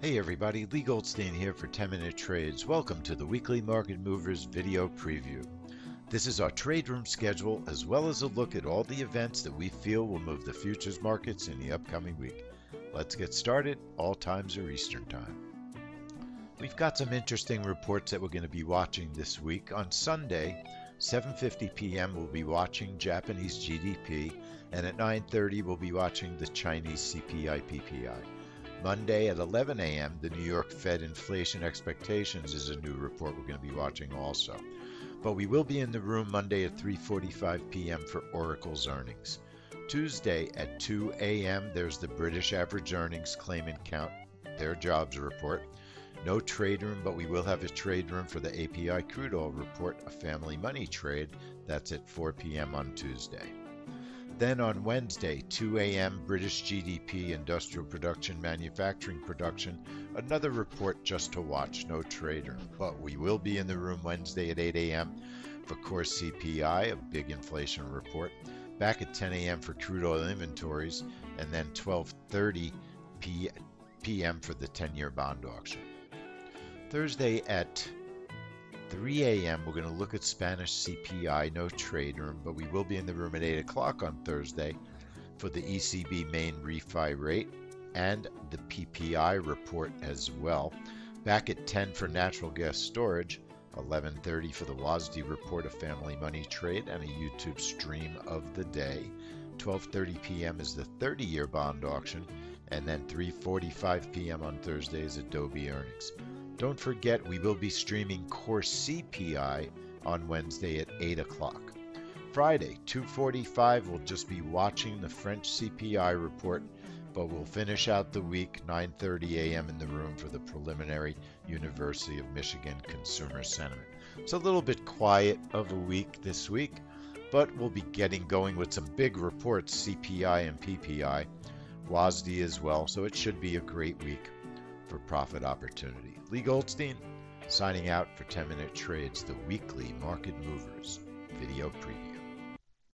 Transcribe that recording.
Hey everybody, Leigh Goldstein here for 10-Minute Trades. Welcome to the Weekly Market Movers video preview. This is our trade room schedule as well as a look at all the events that we feel will move the futures markets in the upcoming week. Let's get started. All times are Eastern Time. We've got some interesting reports that we're going to be watching this week. On Sunday, 7:50 p.m. we'll be watching Japanese GDP, and at 9:30 we'll be watching the Chinese CPI PPI. Monday at 11 a.m., the New York Fed inflation expectations is a new report we're going to be watching also. But we will be in the room Monday at 3:45 p.m. for Oracle's earnings. Tuesday at 2 a.m., there's the British average earnings claimant count, their jobs report. No trade room, but we will have a trade room for the API crude oil report, a family money trade. That's at 4 p.m. on Tuesday. Then on Wednesday, 2 a.m., British GDP, industrial production, manufacturing production, another report just to watch, no trade room. But we will be in the room Wednesday at 8 a.m. for core CPI, a big inflation report. Back at 10 a.m. for crude oil inventories, and then 12:30 p.m. for the 10-year bond auction. Thursday at 3 a.m. we're going to look at Spanish CPI, no trade room, but we will be in the room at 8 o'clock on Thursday for the ECB main refi rate and the PPI report as well. Back at 10 for natural gas storage, 11:30 for the WASDE report, a family money trade, and a YouTube stream of the day. 12:30 p.m. is the 30-year bond auction, and then 3:45 p.m. on Thursday is Adobe earnings. Don't forget, we will be streaming core CPI on Wednesday at 8 o'clock. Friday, 2:45, we'll just be watching the French CPI report, but we'll finish out the week 9:30 a.m. in the room for the preliminary University of Michigan consumer sentiment. It's a little bit quiet of a week this week, but we'll be getting going with some big reports, CPI and PPI, WASDE as well, so it should be a great week for profit opportunity. Leigh Goldstein signing out for 10-Minute Trades, the weekly market movers video preview.